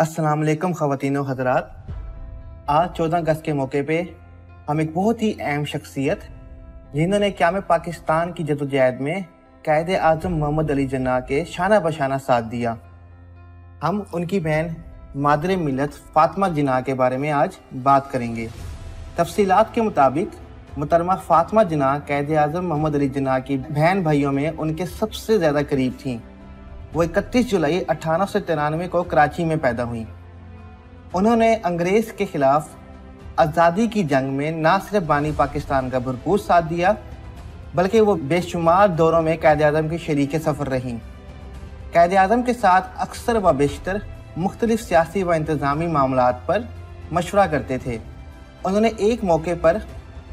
अस्सलाम वालेकुम ख़वातीन व हज़रात। आज 14 अगस्त के मौके पे हम एक बहुत ही अहम शख्सियत जिन्होंने क़याम पाकिस्तान की जदोजहद में कायदे आज़म मोहम्मद अली जिन्ना के शाना बशाना साथ दिया, हम उनकी बहन मादरे मिलत फ़ातिमा जिन्ना के बारे में आज बात करेंगे। तफसीलात के मुताबिक मुहतरमा फ़ातिमा जिन्ना कायदे आज़म मोहम्मद अली जिन्ना की बहन भाइयों में उनके सबसे ज़्यादा करीब थीं। वो 31 जुलाई 1893 को कराची में पैदा हुई। उन्होंने अंग्रेज़ के ख़िलाफ़ आज़ादी की जंग में ना सिर्फ बानी पाकिस्तान का भरपूर साथ दिया, बल्कि वो बेशुमार दौरों में कायदे आज़म की शरीक सफ़र रहीं। कायदे आज़म के साथ अक्सर व बेशतर मुख्तलिफ सियासी व इंतज़ामी मामलात पर मशवरा करते थे। उन्होंने एक मौके पर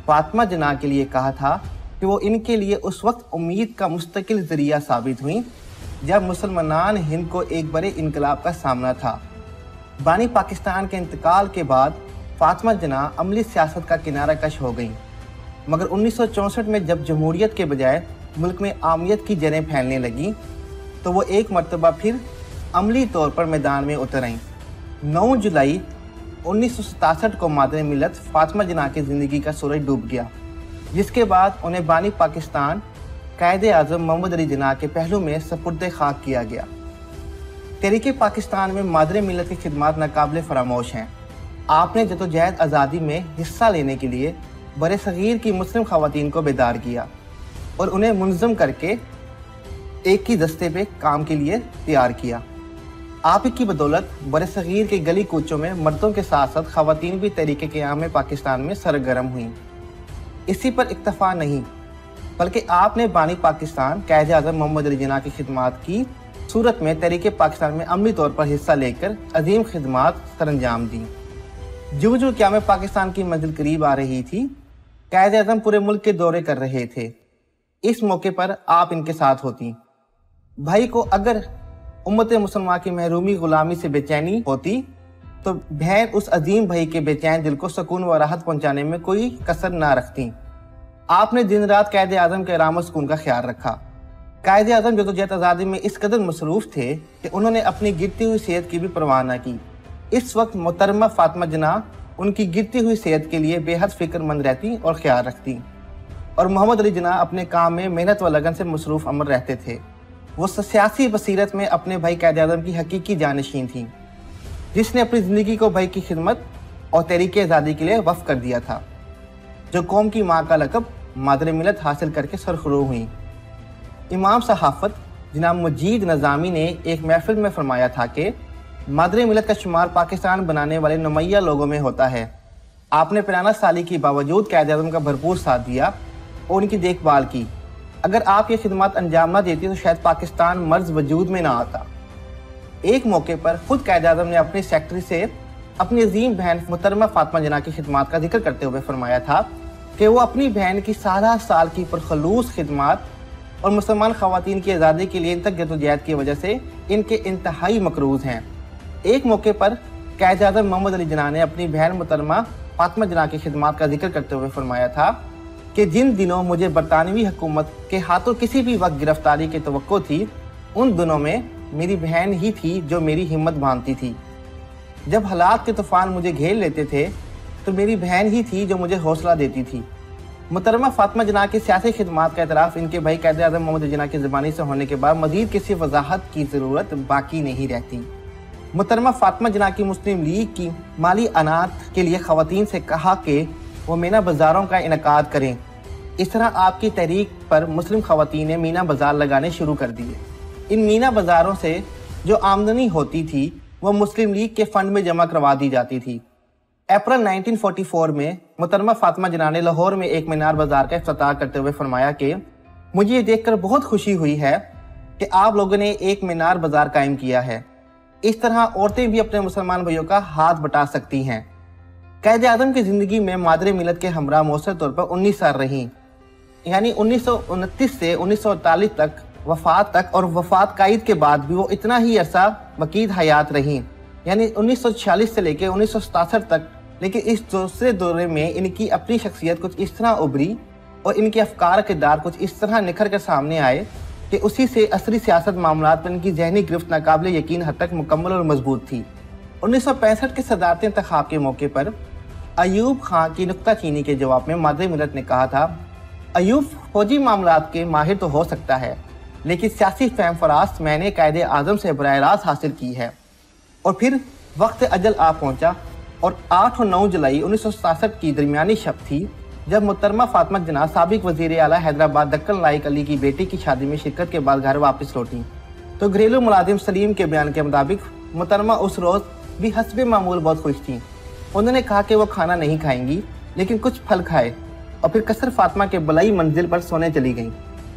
फ़ातिमा जिन्ना के लिए कहा था कि वो इनके लिए उस वक्त उम्मीद का मुस्तकिल ज़रिया साबित हुई जब मुसलमान हिंद को एक बड़े इनकलाब का सामना था। बानी पाकिस्तान के इंतकाल के बाद फ़ातिमा जिन्ना अमली सियासत का किनारा कश हो गई, मगर 1964 में जब जमहूरियत के बजाय मुल्क में आमियत की जड़ें फैलने लगीं तो वो एक मरतबा फिर अमली तौर पर मैदान में उतर आईं। 9 जुलाई 1967 को मादरे मिलत फ़ातिमा जिन्ना की ज़िंदगी का सूरज डूब गया, जिसके बाद उन्हें बानी पाकिस्तान कायदे आज़म मोहम्मद अली जिन्ना के पहलू में सपुर्दे खाक किया गया। तहरीक पाकिस्तान में मादरे मिलत की खिदमात नाकाबिले फरामोश हैं। आपने जदोजहद आज़ादी में हिस्सा लेने के लिए बड़े सग़ीर की मुस्लिम ख़वातीन को बेदार किया और उन्हें मुनज़्ज़म करके एक ही दस्ते पे काम के लिए तैयार किया। आप ही की बदौलत बड़े सग़ीर के गली कूचों में मर्दों के साथ साथ ख़वातीन भी तहरीक क़याम पाकिस्तान में सरगर्म हुई। इसी पर इक्तफ़ा नहीं, बल्कि आपने बानी पाकिस्तान कायदे आज़म मोहम्मद अली जिन्ना की खिदमात की सूरत में तहरीक पाकिस्तान में अमली तौर पर हिस्सा लेकर अजीम खिदमात सरअंजाम दी। जो जो क़याम पाकिस्तान की मंजिल करीब आ रही थी, कायदे आज़म पूरे मुल्क के दौरे कर रहे थे। इस मौके पर आप इनके साथ होती। भाई को अगर उम्मत मुसलमान की महरूमी गुलामी से बेचैनी होती तो बहन उस अजीम भाई के बेचैन दिल को सुकून व राहत पहुँचाने में कोई कसर ना रखती। आपने दिन रात कायदे आज़म के आराम सुकून का ख्याल रखा। कायदे आज़म जदोजहद आज़ादी में इस कदर मसरूफ़ थे कि उन्होंने अपनी गिरती हुई सेहत की भी परवाह न की। इस वक्त मुहतरमा फ़ातिमा जिन्ना उनकी गिरती हुई सेहत के लिए बेहद फ़िक्रमंद रहती और ख्याल रखती, और मोहम्मद अली जिन्ना अपने काम में मेहनत व लगन से मसरूफ़ अमल रहते थे। वो सियासी बसीरत में अपने भाई कायदे आज़म की हकीकी जानशीन थी, जिसने अपनी ज़िंदगी को भाई की खिदमत और तहरीक आज़ादी के लिए वफ़ कर दिया था, जो कौम की माँ का लक़ब मादरे मिलत हासिल करके सरखरू हुई। इमाम सहाफ़त जनाब मजीद नज़ामी ने एक महफिल में फरमाया था कि मादरे मिलत का शुमार पाकिस्तान बनाने वाले नुमैया लोगों में होता है। आपने 50 साली के बावजूद कायदे आज़म का भरपूर साथ दिया और उनकी देखभाल की। अगर आप ये खिदमत अंजाम ना देती तो शायद पाकिस्तान मर्ज वजूद में ना आता। एक मौके पर खुद कायदे आज़म ने अपनी सेक्रेटरी से अपनी अजीम बहन मुहतरमा फ़ातिमा जिन्ना की खिदमत का जिक्र करते हुए फरमाया था कि वो अपनी बहन की सारा साल की पुरखलूस खिदमत और मुसलमान ख़वातीन की आज़ादी के लिए इन तक जदोजहद की वजह से इनके इंतहाई मकरूज़ हैं। एक मौके पर कायदे आज़म मोहम्मद अली जिन्ना ने अपनी बहन मुहतरमा फ़ातिमा जिन्ना की खिदमत का जिक्र करते हुए फरमाया था कि जिन दिनों मुझे बरतानवी हुकूमत के हाथों किसी भी वक्त गिरफ्तारी की तवक्को थी, उन दिनों में मेरी बहन ही थी जो मेरी हिम्मत बांधती थी। जब हालात के तूफ़ान मुझे घेर लेते थे तो मेरी बहन ही थी जो मुझे हौसला देती थी। मुहतरमा फ़ातिमा जिन्ना की सियासी खिदमात का एतराफ़ इनके भाई कायदे आज़म मोहम्मद अली जिन्ना की ज़बानी से होने के बाद मज़ीद किसी वजाहत की ज़रूरत बाकी नहीं रहती। मुहतरमा फ़ातिमा जिन्ना की मुस्लिम लीग की माली अनात के लिए ख़वातीन से कहा कि वो मीना बाज़ारों का इनकाद करें। इस तरह आपकी तहरीक पर मुस्लिम ख़वातीन ने मीना बाज़ार लगाने शुरू कर दिए। इन मीना बाज़ारों से जो आमदनी होती थी वो मुस्लिम लीग के फ़ंड में जमा करवा दी जाती थी। अप्रैल 1944 में मुहतरमा फ़ातिमा जिन्ना ने लाहौर में एक मीनार बाज़ार का इफ्तिताह करते हुए फरमाया कि मुझे ये देखकर बहुत खुशी हुई है कि आप लोगों ने एक मीनार बाज़ार कायम किया है। इस तरह औरतें भी अपने मुसलमान भाइयों का हाथ बटा सकती हैं। कायदे आज़म की ज़िंदगी में मादरे मिलत के हमरा मौसर तौर पर 19 साल रहीं, यानी 1929 से 1948 तक वफ़ात और वफ़ात कायद के बाद भी वो इतना ही अरसा वकीद हयात रहीं, यानी 1946 से लेकर 1967 तक। लेकिन इस दूसरे दौरे में इनकी अपनी शख्सियत कुछ इस तरह उभरी और इनके अफकार किरदार कुछ इस तरह निखर कर सामने आए कि उसी से असरी सियासत मामलात पर इनकी जहनी गिरफ्त नाकाबिले यकीन हद तक मुकम्मल और मजबूत थी। 1965 के सदारती इंतखाब के मौके पर अयूब खान की नुक्ताचीनी के जवाब में मादरी मिलत ने कहा था, अयूब फौजी मामलात के माहिर तो हो सकता है, लेकिन सियासी फहम फरास्त मैंने कायदे आजम से बराह रास्त हासिल की है। और फिर वक्त अजल आ पहुंचा और 8 और 9 जुलाई 1967 की दरमियानी शब थी जब मुहतरमा फातिमा जिन्ना साबिक वजीर आला हैदराबाद दक्कन लाइक अली की बेटी की शादी में शिरकत के बाद घर वापस लौटी तो घरेलू मुलाजिम सलीम के बयान के मुताबिक मुहतरमा उस रोज़ भी हस्बे मामूल बहुत खुश थी। उन्होंने कहा कि वो खाना नहीं खाएंगी लेकिन कुछ फल खाए और फिर कसर फातिमा के बलाई मंजिल पर सोने चली गईं।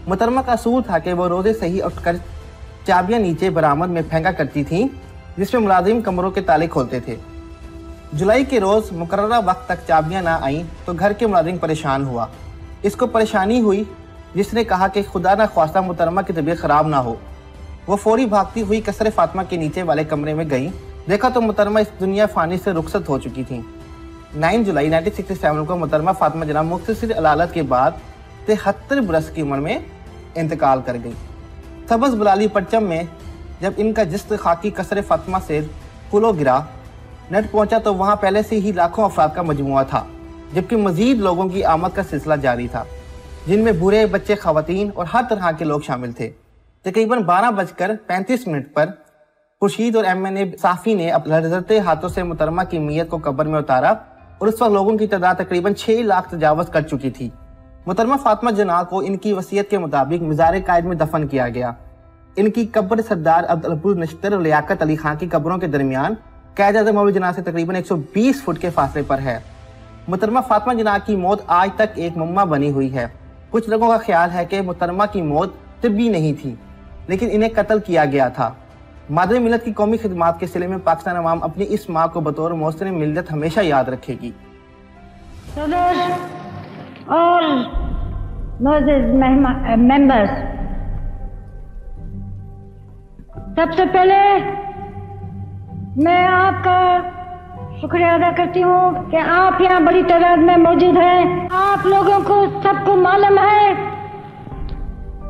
मुहतरमा का असूल था कि वो रोज़े सही उठकर चाबियां नीचे बरामद में फेंका करती थीं जिसमें मुलाजिम कमरों के ताले खोलते थे। जुलाई के रोज़ मुकर्ररा वक्त तक चाबियां ना आईं तो घर के मुलाजिम परेशान हुआ। इसको परेशानी हुई जिसने कहा कि खुदा न ख्वास्ता मुहतरमा की तबीयत ख़राब ना हो। वो फौरी भागती हुई कसर फातिमा के नीचे वाले कमरे में गई, देखा तो मुहतरमा इस दुनिया फ़ानी से रुखसत हो चुकी थी। 9 जुलाई 1967 को मुहतरमा फातिमा जिन्ना मुख्तसर अलालत के बाद 73 बरस की उम्र में इंतकाल कर गई। सबज बलाली परचम में जब इनका जिस्म खाकी कसर फातिमा से पुलो गिरा नेट पहुंचा तो वहां पहले से ही लाखों अफराद का मजमुआ था, जबकि मजीद लोगों की आमद का सिलसिला जारी था, जिनमें बूढ़े, बच्चे, खवातीन और हर तरह के लोग शामिल थे। तकरीबन 12:35 पर खुर्शीद और MNA साफी ने लरजते हाथों से मुहतरमा की मैयत को कब्र में उतारा और उस वक्त लोगों की तादाद तकरीबन 6 लाख तजावज कर चुकी थी। मुहतरमा फातिमा जिन्ना को इनकी वसीयत के मुताबिक मज़ार कायद में दफन किया गया। इनकी कब्र सरदार अब्दुल नश्तर और लियाकत अली खान की कब्रों के दरमियान कायद आज़म मौलवी जिन्ना से तकरीबन 120 फुट के फासले पर है। मुहतरमा फातिमा जिन्ना की मौत आज तक एक मुम्मा बनी हुई है। कुछ लोगों का ख्याल है कि मुहतरमा की मौत तिब्बी नहीं थी लेकिन इन्हें कत्ल किया गया था। मादरी मिलत की कौमी खिदमात के सिले में पाकिस्तान अवाम अपनी इस माँ को बतौर मोहसिन मिल्लत हमेशा याद रखेगी। सबसे पहले मैं आपका शुक्रिया अदा करती हूँ कि आप यहाँ बड़ी तादाद में मौजूद हैं। आप लोगों को सबको मालूम है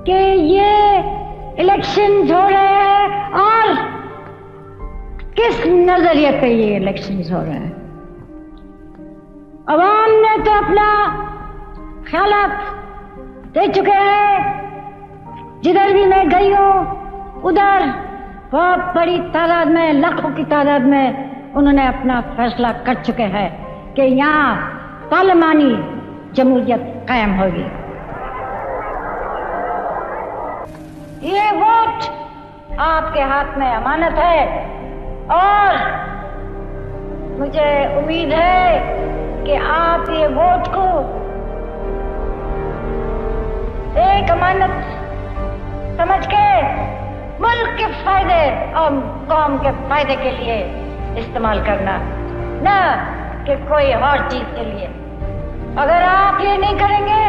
कि ये इलेक्शन हो रहे हैं और किस नजरिए पे ये इलेक्शन हो रहे हैं। अवाम ने तो अपना ख्यालात दे चुके हैं। जिधर भी मैं गई हूँ उधर बहुत बड़ी तादाद में, लाखों की तादाद में उन्होंने अपना फैसला कर चुके हैं कि यहाँ पार्लिमानी जमहूरियत कायम होगी। ये वोट आपके हाथ में अमानत है और मुझे उम्मीद है कि आप ये वोट को एक अमानत समझ के मुल्क के फायदे और कौम के फायदे के लिए इस्तेमाल करना, न कि कोई और चीज के लिए। अगर आप ये नहीं करेंगे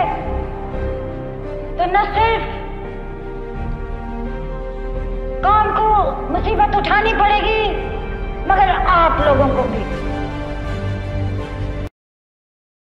तो न सिर्फ कौम को मुसीबत उठानी पड़ेगी मगर आप लोगों को भी